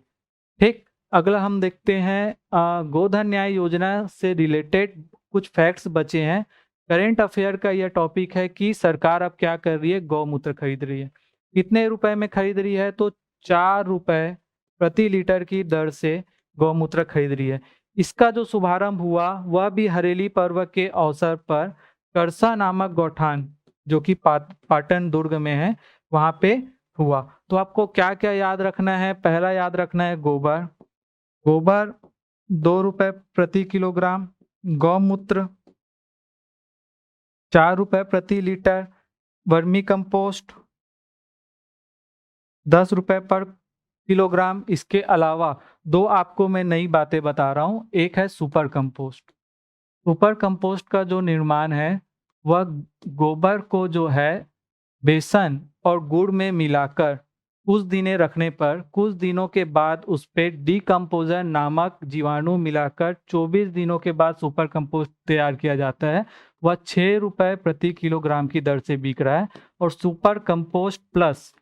ठीक? अगला हम देखते हैं गोधन न्याय योजना से रिलेटेड कुछ फैक्ट्स बचे हैं। करंट अफेयर का यह टॉपिक है कि सरकार अब क्या कर रही है, गौमूत्र खरीद रही है। कितने रुपए में खरीद रही है, तो 4 रुपए प्रति लीटर की दर से गौमूत्र खरीद रही है। इसका जो शुभारंभ हुआ वह भी हरेली पर्व के अवसर पर करसा नामक गौठान जो कि पाटन दुर्ग में है, वहां पे हुआ। तो आपको क्या क्या याद रखना है, पहला याद रखना है गोबर, गोबर 2 रुपए प्रति किलोग्राम, गौमूत्र 4 रुपए प्रति लीटर, वर्मी कंपोस्ट 10 रुपए पर किलोग्राम। इसके अलावा दो आपको मैं नई बातें बता रहा हूं, एक है सुपर कंपोस्ट। सुपर कंपोस्ट का जो निर्माण है वह गोबर को जो है बेसन और गुड़ में मिलाकर कुछ दिनें रखने पर कुछ दिनों के बाद उस पे डीकम्पोजर नामक जीवाणु मिलाकर 24 दिनों के बाद सुपर कंपोस्ट तैयार किया जाता है। वह 6 रुपए प्रति किलोग्राम की दर से बिक रहा है। और सुपर कंपोस्ट प्लस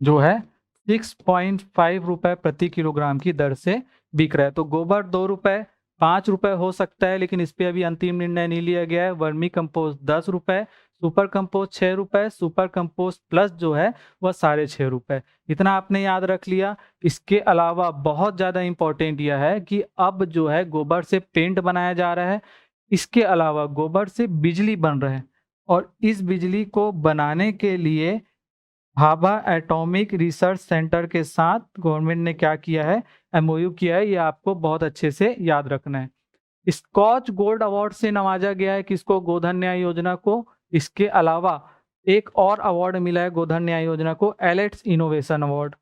जो है 6.5 रुपए प्रति किलोग्राम की दर से बिक रहा है। तो गोबर 2 रुपए, 5 रुपए हो सकता है, लेकिन इस पे अभी अंतिम निर्णय नहीं लिया गया है। वर्मी कंपोस्ट 10 रुपए, सुपर कंपोस्ट 6 रुपए, सुपर कंपोस्ट प्लस जो है वह 6.5 रुपए। इतना आपने याद रख लिया। इसके अलावा बहुत ज्यादा इंपॉर्टेंट यह है कि अब जो है गोबर से पेंट बनाया जा रहा है। इसके अलावा गोबर से बिजली बन रहा है, और इस बिजली को बनाने के लिए भाभा एटॉमिक रिसर्च सेंटर के साथ गवर्नमेंट ने क्या किया है, एमओयू किया है। ये आपको बहुत अच्छे से याद रखना है। स्कॉच गोल्ड अवार्ड से नवाजा गया है किसको, गोधन न्याय योजना को। इसके अलावा एक और अवार्ड मिला है गोधन न्याय योजना को, एलेट्स इनोवेशन अवार्ड।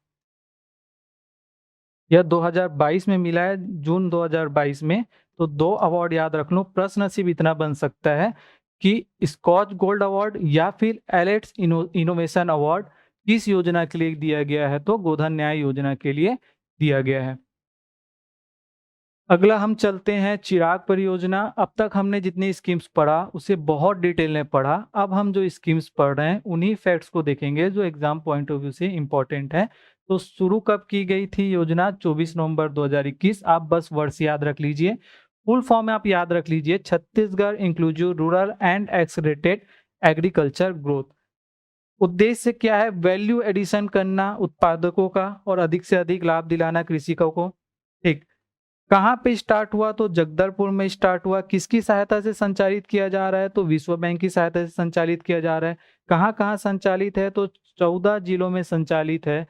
यह 2022 में मिला है, जून 2022 में। तो 2 अवार्ड याद रख लो। प्रश्न सिर्फ इतना बन सकता है कि स्कॉच गोल्ड अवार्ड या फिर एलेट्स इनोवेशन अवार्ड किस योजना के लिए दिया गया है, तो गोधन न्याय योजना के लिए दिया गया है। अगला हम चलते हैं चिराग परियोजना। अब तक हमने जितनी स्कीम्स पढ़ा उसे बहुत डिटेल में पढ़ा। अब हम जो स्कीम्स पढ़ रहे हैं उन्हीं फैक्ट्स को देखेंगे जो एग्जाम पॉइंट ऑफ व्यू से इंपॉर्टेंट है। तो शुरू कब की गई थी योजना, 24 नवंबर 2021। आप बस वर्ष याद रख लीजिए। फुल फॉर्म में आप याद रख लीजिए, Chhattisgarh inclusive rural and accelerated agriculture growth. उद्देश्य क्या है, वैल्यू एडिशन करना उत्पादकों का और अधिक से अधिक लाभ दिलाना कृषकों को। ठीक, कहाँ पे स्टार्ट हुआ, तो जगदलपुर में स्टार्ट हुआ। किसकी सहायता से संचालित किया जा रहा है, तो विश्व बैंक की सहायता से संचालित किया जा रहा है। कहाँ कहाँ संचालित है, तो 14 जिलों में संचालित है।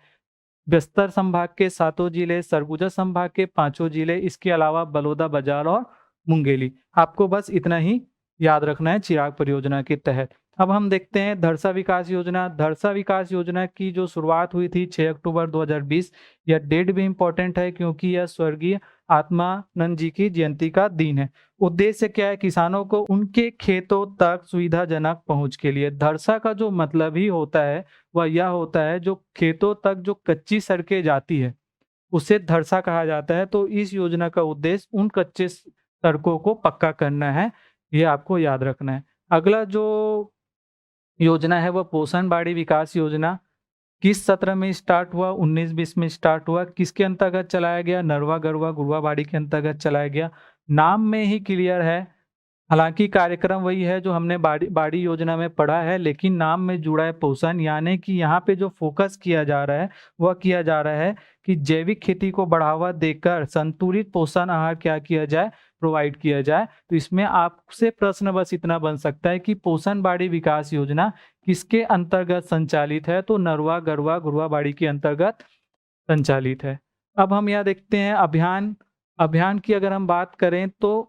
बस्तर संभाग के 7 जिले, सरगुजा संभाग के 5 जिले, इसके अलावा बलौदा बाजार और मुंगेली। आपको बस इतना ही याद रखना है चिराग परियोजना के तहत। अब हम देखते हैं धरसा विकास योजना। धरसा विकास योजना की जो शुरुआत हुई थी 6 अक्टूबर 2020। यह डेट भी इंपॉर्टेंट है क्योंकि यह स्वर्गीय आत्मानंद जी की जयंती का दिन है। उद्देश्य क्या है, किसानों को उनके खेतों तक सुविधाजनक पहुंच के लिए। धरसा का जो मतलब ही होता है वह यह होता है जो खेतों तक जो कच्ची सड़कें जाती है उसे धरसा कहा जाता है। तो इस योजना का उद्देश्य उन कच्चे सड़कों को पक्का करना है, ये आपको याद रखना है। अगला जो योजना है वह पोषण बाड़ी विकास योजना। किस सत्र में स्टार्ट हुआ, 19-20 में स्टार्ट हुआ। किसके अंतर्गत चलाया गया, नरवा गरुआ गुरुआ बाड़ी के अंतर्गत चलाया गया। नाम में ही क्लियर है, हालांकि कार्यक्रम वही है जो हमने बाड़ी योजना में पढ़ा है, लेकिन नाम में जुड़ा है पोषण। यानी कि यहाँ पे जो फोकस किया जा रहा है वह किया जा रहा है कि जैविक खेती को बढ़ावा देकर संतुलित पोषण आहार क्या किया जाए, प्रोवाइड किया जाए। तो इसमें आपसे प्रश्न बस इतना बन सकता है कि पोषण बाड़ी विकास योजना किसके अंतर्गत संचालित है, तो नरवा गरुआ गुरुआ बाड़ी के अंतर्गत संचालित है। अब हम यहाँ देखते हैं अभियान। अभियान की अगर हम बात करें तो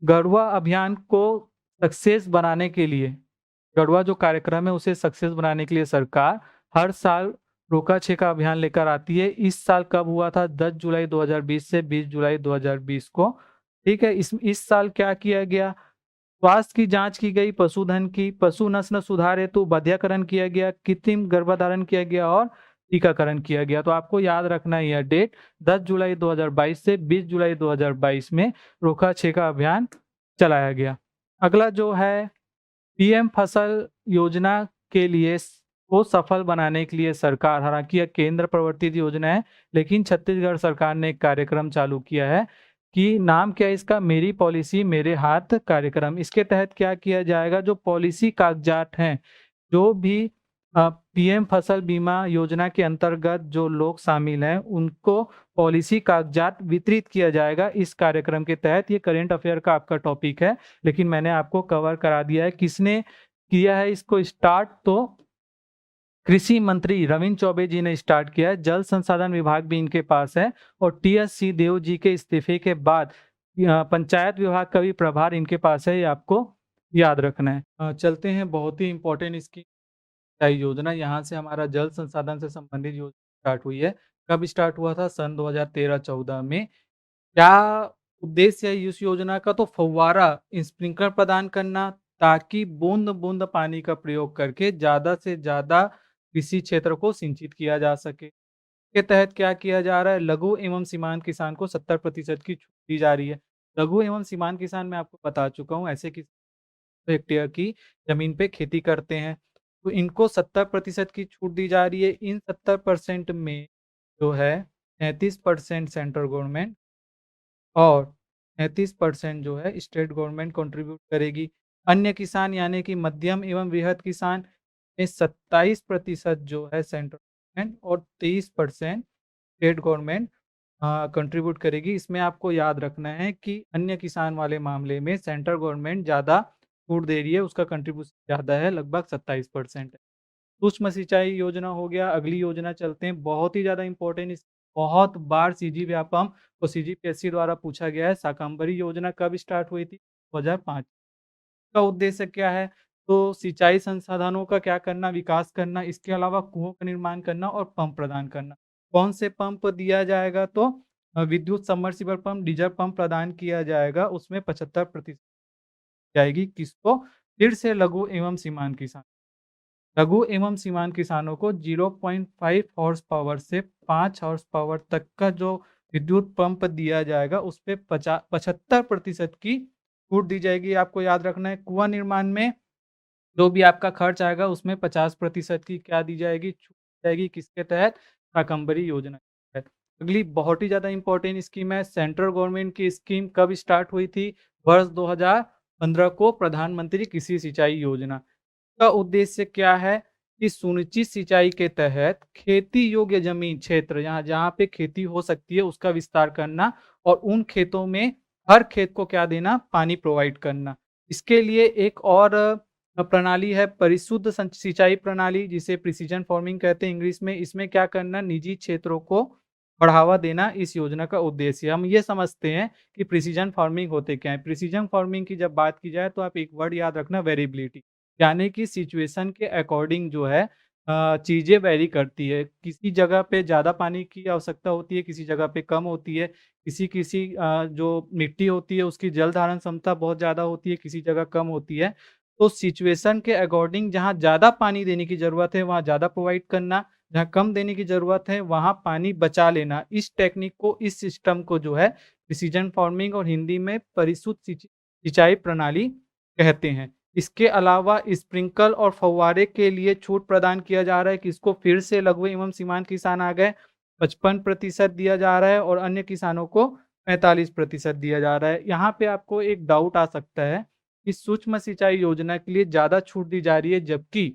गढ़वा अभियान को सक्सेस बनाने के लिए, गढ़वा जो कार्यक्रम है उसे सक्सेस बनाने के लिए सरकार हर साल रोका छेका अभियान लेकर आती है। इस साल कब हुआ था, 10 जुलाई 2020 से 20 जुलाई 2020 को। ठीक है, इस साल क्या किया गया, स्वास्थ्य की जांच की गई, पशुधन की, पशु नस्ल सुधार हेतु बधियाकरण किया गया, कृत्रिम गर्भधारण किया गया और टीकाकरण किया गया। तो आपको याद रखना है यह डेट, 10 जुलाई 2022 से 20 जुलाई 2022 में रोका छेका अभियान चलाया गया। अगला जो है पीएम फसल योजना के लिए को सफल बनाने के लिए सरकार, हालांकि यह केंद्र प्रवर्तित योजना है लेकिन छत्तीसगढ़ सरकार ने एक कार्यक्रम चालू किया है कि नाम क्या है इसका, मेरी पॉलिसी मेरे हाथ कार्यक्रम। इसके तहत क्या किया जाएगा, जो पॉलिसी कागजात हैं, जो भी पीएम फसल बीमा योजना के अंतर्गत जो लोग शामिल हैं, उनको पॉलिसी कागजात वितरित किया जाएगा इस कार्यक्रम के तहत। ये करंट अफेयर का आपका टॉपिक है, लेकिन मैंने आपको कवर करा दिया है। किसने किया है इसको स्टार्ट, तो कृषि मंत्री रविंद्र चौबे जी ने स्टार्ट किया है। जल संसाधन विभाग भी इनके पास है, और टीएस सिंहदेव जी के इस्तीफे के बाद पंचायत विभाग का भी प्रभार इनके पास है, ये आपको याद रखना है। चलते हैं, बहुत ही इंपॉर्टेंट इसकी सिंचाई योजना। यहाँ से हमारा जल संसाधन से संबंधित योजना स्टार्ट हुई है। कब स्टार्ट हुआ था, सन 2013-14 में। क्या उद्देश्य है इस योजना का, तो फव्वारा स्प्रिंकलर प्रदान करना, ताकि बूंद बूंद पानी का प्रयोग करके ज्यादा से ज्यादा कृषि क्षेत्र को सिंचित किया जा सके। के तहत क्या किया जा रहा है, लघु एवं सीमांत किसान को 70% की छूट दी जा रही है। लघु एवं सीमांत किसान मैं आपको बता चुका हूँ, ऐसे हेक्टेयर की जमीन पे खेती करते हैं, तो इनको 70% की छूट दी जा रही है। इन 70% में जो है 33% सेंट्रल गवर्नमेंट और 33% जो है स्टेट गवर्नमेंट कंट्रीब्यूट करेगी। अन्य किसान यानी कि मध्यम एवं वृहद किसान में 27% जो है सेंट्रल गवर्नमेंट और 23% स्टेट गवर्नमेंट कंट्रीब्यूट करेगी। इसमें आपको याद रखना है कि अन्य किसान वाले मामले में सेंट्रल गवर्नमेंट ज़्यादा छूट दे रही है, उसका कंट्रीब्यूशन ज़्यादा है, लगभग 27% है। सूक्ष्म सिंचाई योजना हो गया। अगली योजना चलते हैं, बहुत ही ज़्यादा इंपॉर्टेंट, इस बहुत बार सीजी व्यापम और सीजीपीएससी द्वारा पूछा गया है। शाकंभरी योजना कब स्टार्ट हुई थी, 2005। का उद्देश्य क्या है, तो सिंचाई संसाधनों का क्या करना, विकास करना, इसके अलावा कुओं का निर्माण करना और पंप प्रदान करना। कौन से पंप दिया जाएगा, तो विद्युत सबमर्सिबल पंप, डीजल पंप प्रदान किया जाएगा, उसमें 75% जाएगी किसको, फिर से लघु एवं सीमांत किसान। लघु एवं सीमांत किसानों को 0.5 हॉर्स पावर से 5 हॉर्स पावर तक का जो विद्युत पंप दिया जाएगा, उस पे 75% की छूट दी जाएगी। आपको याद रखना है, कुआं निर्माण में जो भी आपका खर्च आएगा, उसमें 50% की क्या दी जाएगी, छूट दी जाएगी। किसके तहत, शाकंभरी योजना के तहत। अगली बहुत ही ज्यादा इंपॉर्टेंट स्कीम है, सेंट्रल गवर्नमेंट की स्कीम कब स्टार्ट हुई थी, वर्ष 2015 को, प्रधानमंत्री कृषि सिंचाई योजना। का उद्देश्य क्या है कि सुनिश्चित सिंचाई के तहत खेती योग्य जमीन क्षेत्र, यहाँ जहाँ पे खेती हो सकती है, उसका विस्तार करना, और उन खेतों में हर खेत को क्या देना, पानी प्रोवाइड करना। इसके लिए एक और प्रणाली है, परिशुद्ध सिंचाई प्रणाली, जिसे प्रिसीजन फार्मिंग कहते हैं इंग्लिश में। इसमें क्या करना, निजी क्षेत्रों को बढ़ावा देना इस योजना का उद्देश्य है। हम ये समझते हैं कि प्रिसीजन फार्मिंग होते क्या है। प्रिसीजन फार्मिंग की जब बात की जाए, तो आप एक वर्ड याद रखना, वेरिएबिलिटी, यानी कि सिचुएशन के अकॉर्डिंग जो है चीज़ें वैरी करती है। किसी जगह पे ज़्यादा पानी की आवश्यकता होती है, किसी जगह पे कम होती है। किसी किसी जो मिट्टी होती है, उसकी जल धारण क्षमता बहुत ज़्यादा होती है, किसी जगह कम होती है। तो सिचुएशन के अकॉर्डिंग जहाँ ज़्यादा पानी देने की ज़रूरत है, वहाँ ज़्यादा प्रोवाइड करना, जहाँ कम देने की ज़रूरत है, वहाँ पानी बचा लेना। इस टेक्निक को, इस सिस्टम को जो है प्रिसीजन फार्मिंग और हिंदी में परिशुद्ध सिंचाई प्रणाली कहते हैं। इसके अलावा स्प्रिंकल और फव्वारे के लिए छूट प्रदान किया जा रहा है, किसको, फिर से लघु एवं सीमांत किसान आ गए, 55% दिया जा रहा है, और अन्य किसानों को 45% दिया जा रहा है। यहाँ पे आपको एक डाउट आ सकता है कि सूक्ष्म सिंचाई योजना के लिए ज़्यादा छूट दी जा रही है, जबकि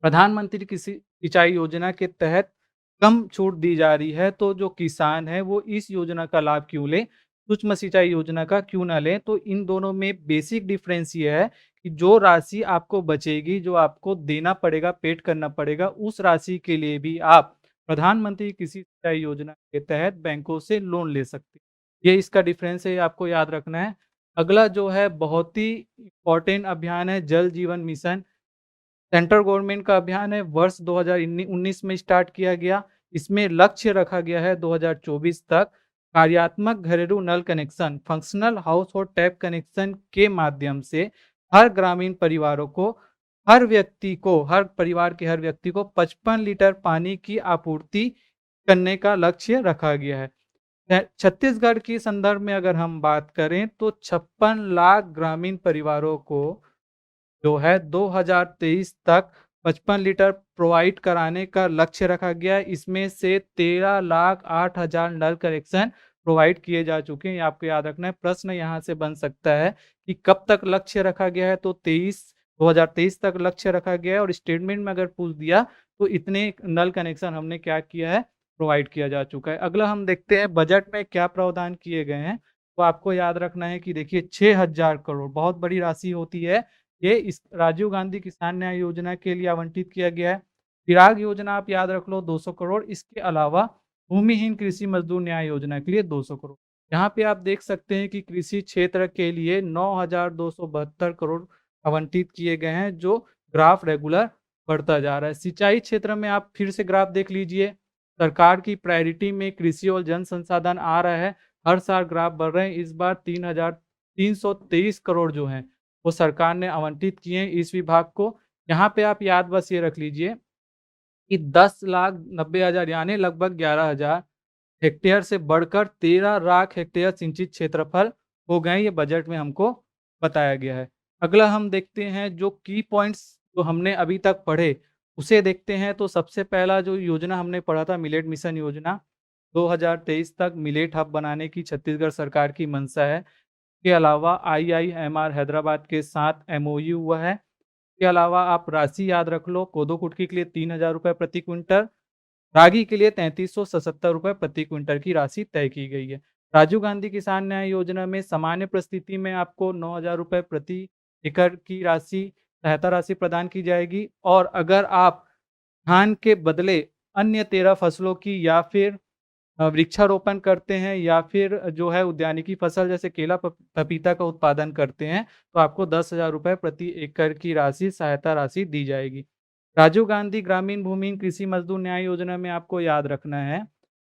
प्रधानमंत्री कृषि सिंचाई योजना के तहत कम छूट दी जा रही है। तो जो किसान है, वो इस योजना का लाभ क्यों ले, सूक्ष्म सिंचाई योजना का क्यों ना लें। तो इन दोनों में बेसिक डिफरेंस ये है कि जो राशि आपको बचेगी, जो आपको देना पड़ेगा, पेड करना पड़ेगा, उस राशि के लिए भी आप प्रधानमंत्री कृषि सिंचाई योजना के तहत बैंकों से लोन ले सकते हैं। ये इसका डिफरेंस है, ये आपको याद रखना है। अगला जो है बहुत ही इम्पोर्टेंट अभियान है, जल जीवन मिशन। सेंट्रल गवर्नमेंट का अभियान है, वर्ष 2019 में स्टार्ट किया गया। इसमें लक्ष्य रखा गया है 2024 तक कार्यात्मक घरेलू नल connection, functional household tap connection के माध्यम से हर ग्रामीण परिवारों को, हर परिवार के हर व्यक्ति को 55 लीटर पानी की आपूर्ति करने का लक्ष्य रखा गया है। छत्तीसगढ़ के संदर्भ में अगर हम बात करें, तो 56 लाख ग्रामीण परिवारों को जो है 2023 तक 55 लीटर प्रोवाइड कराने का लक्ष्य रखा गया है। इसमें से 13,08,000 नल कनेक्शन प्रोवाइड किए जा चुके हैं, ये आपको याद रखना है। प्रश्न यहाँ से बन सकता है कि कब तक लक्ष्य रखा गया है, तो 2023 तक लक्ष्य रखा गया है और स्टेटमेंट में अगर पूछ दिया तो इतने नल कनेक्शन हमने क्या किया है, प्रोवाइड किया जा चुका है। अगला हम देखते हैं बजट में क्या प्रावधान किए गए हैं। तो आपको याद रखना है कि देखिए 6000 करोड़ बहुत बड़ी राशि होती है। ये इस राजीव गांधी किसान न्याय योजना के लिए आवंटित किया गया है। चिराग योजना आप याद रख लो 200 करोड़। इसके अलावा भूमिहीन कृषि मजदूर न्याय योजना के लिए 200 करोड़। यहाँ पे आप देख सकते हैं कि कृषि क्षेत्र के लिए 9,272 करोड़ आवंटित किए गए हैं, जो ग्राफ रेगुलर बढ़ता जा रहा है। सिंचाई क्षेत्र में आप फिर से ग्राफ देख लीजिए। सरकार की प्रायोरिटी में कृषि और जन संसाधन आ रहा है। हर साल ग्राफ बढ़ रहे हैं। इस बार 3,323 करोड़ जो हैं वो सरकार ने आवंटित किए हैं इस विभाग को। यहाँ पे आप याद बस ये रख लीजिए कि 10,90,000 यानी लगभग 11,000 हेक्टेयर से बढ़कर 13 लाख हेक्टेयर सिंचित क्षेत्रफल हो गए, ये बजट में हमको बताया गया है। अगला हम देखते हैं जो की पॉइंट्स जो हमने अभी तक पढ़े, उसे देखते हैं। तो सबसे पहला जो योजना हमने पढ़ा था मिलेट मिशन योजना, 2023 तक मिलेट हब बनाने की छत्तीसगढ़ सरकार की मंशा है। के अलावा आईआईएमआर हैदराबाद के साथ एमओयू हुआ है। के अलावा आप राशि याद रख लो, कोदो कुटकी के लिए 3,000 रुपये प्रति क्विंटल, रागी के लिए 3377 रुपये प्रति क्विंटल की राशि तय की गई है। राजीव गांधी किसान न्याय योजना में सामान्य परिस्थिति में आपको 9,000 रुपये प्रति एकड़ की राशि सहायता राशि प्रदान की जाएगी। और अगर आप धान के बदले अन्य 13 फसलों की या फिर वृक्षारोपण करते हैं या फिर जो है उद्यानिकी फसल जैसे केला पपीता का उत्पादन करते हैं, तो आपको 10,000 रुपये प्रति एकड़ की राशि सहायता राशि दी जाएगी। राजीव गांधी ग्रामीण भूमिहीन कृषि मजदूर न्याय योजना में आपको याद रखना है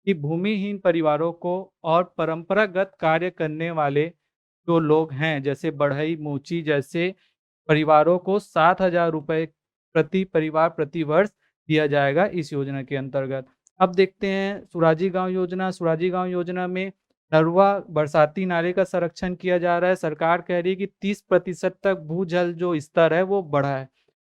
कि भूमिहीन परिवारों को और परंपरागत कार्य करने वाले जो लोग हैं जैसे बढ़ई मोची जैसे परिवारों को 7,000 रुपये प्रति परिवार प्रति वर्ष दिया जाएगा इस योजना के अंतर्गत। अब देखते हैं सुराजी गांव योजना। सुराजी गांव योजना में नरवा बरसाती नाले का संरक्षण किया जा रहा है। सरकार कह रही है कि 30% तक भूजल जो स्तर है वो बढ़ा है।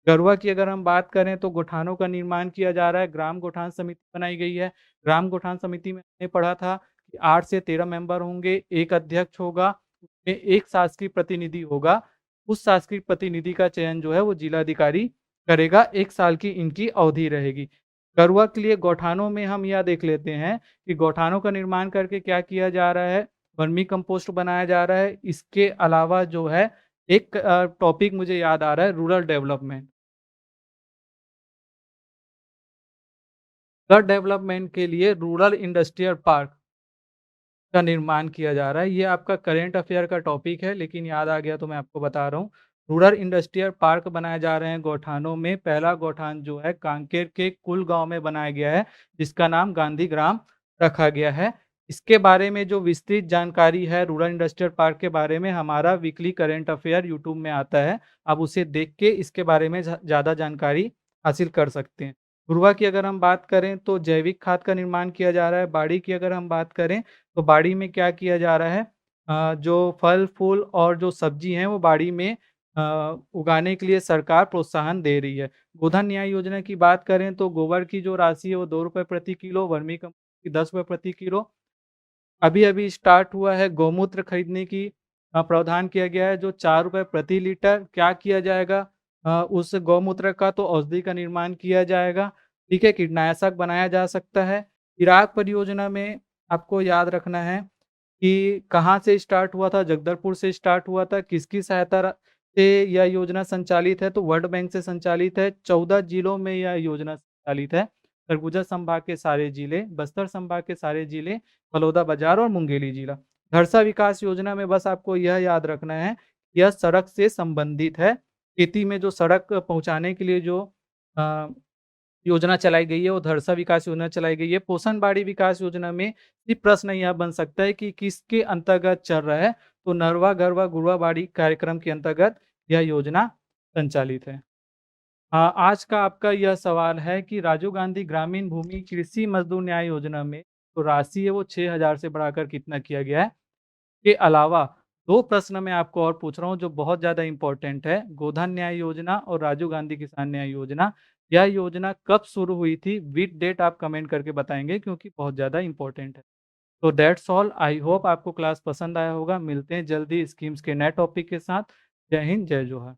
गरुआ की अगर हम बात करें तो गौठानों का निर्माण किया जा रहा है। ग्राम गौठान समिति बनाई गई है। ग्राम गौठान समिति में हमने पढ़ा था कि 8 से 13 मेंबर होंगे, एक अध्यक्ष होगा, उसमें एक शासकीय प्रतिनिधि होगा। उस शासकीय प्रतिनिधि का चयन जो है वो जिलाधिकारी करेगा। 1 साल की इनकी अवधि रहेगी। गरुआ के लिए गौठानों में हम यह देख लेते हैं कि गौठानों का निर्माण करके क्या किया जा रहा है, वर्मी कंपोस्ट बनाया जा रहा है। इसके अलावा जो है एक टॉपिक मुझे याद आ रहा है, रूरल डेवलपमेंट। रूरल डेवलपमेंट के लिए रूरल इंडस्ट्रियल पार्क का निर्माण किया जा रहा है। ये आपका करंट अफेयर का टॉपिक है, लेकिन याद आ गया तो मैं आपको बता रहा हूँ। रूरल इंडस्ट्रियल पार्क बनाए जा रहे हैं गौठानों में। पहला गौठान जो है कांकेर के कुल गाँव में बनाया गया है, जिसका नाम गांधी ग्राम रखा गया है। इसके बारे में जो विस्तृत जानकारी है रूरल इंडस्ट्रियल पार्क के बारे में, हमारा वीकली करंट अफेयर यूट्यूब में आता है। आप उसे देख के इसके बारे में ज़्यादा जानकारी हासिल कर सकते हैं। घुरवा की अगर हम बात करें तो जैविक खाद का निर्माण किया जा रहा है। बाड़ी की अगर हम बात करें तो बाड़ी में क्या किया जा रहा है, जो फल फूल और जो सब्जी हैं वो बाड़ी में उगाने के लिए सरकार प्रोत्साहन दे रही है। गोधन न्याय योजना की बात करें तो गोबर की जो राशि है वो 2 रुपये प्रति किलो, वर्मी कंपोस्ट की 10 रुपये प्रति किलो। अभी-अभी स्टार्ट हुआ है गौमूत्र खरीदने की प्रावधान किया गया है जो 4 रुपये प्रति लीटर। क्या किया जाएगा, उस गौमूत्र का तो औषधि का निर्माण किया जाएगा, ठीक है? कीटनाशक बनाया जा सकता है। चिराग परियोजना में आपको याद रखना है कि कहाँ से स्टार्ट हुआ था, जगदलपुर से स्टार्ट हुआ था। किसकी सहायता से यह योजना संचालित है, तो वर्ल्ड बैंक से संचालित है। 14 जिलों में यह योजना संचालित है। सरगुजा संभाग के सारे जिले, बस्तर संभाग के सारे जिले, बलौदाबाजार और मुंगेली जिला। धरसा विकास योजना में बस आपको यह याद रखना है, यह सड़क से संबंधित है। खेती में जो सड़क पहुँचाने के लिए जो अ, योजना चलाई गई है वो धरसा विकास योजना चलाई गई है। पोषण बाड़ी विकास योजना में ये प्रश्न यह बन सकता है कि किसके अंतर्गत चल रहा है, तो नरवा, गरवा, गुरवा बाड़ी कार्यक्रम के अंतर्गत यह योजना संचालित है। आज का आपका यह सवाल है कि राजीव गांधी ग्रामीण भूमि कृषि मजदूर न्याय योजना में जो राशि है वो 6,000 से बढ़ाकर कितना किया गया है? के अलावा 2 प्रश्न मैं आपको और पूछ रहा हूँ जो बहुत ज़्यादा इम्पोर्टेंट है। गोधन न्याय योजना और राजीव गांधी किसान न्याय योजना, यह योजना कब शुरू हुई थी? विथ डेट आप कमेंट करके बताएँगे क्योंकि बहुत ज़्यादा इम्पोर्टेंट है। तो दैट्स ऑल, आई होप आपको क्लास पसंद आया होगा। मिलते हैं जल्दी स्कीम्स के नए टॉपिक के साथ। जय हिंद, जय जोहार।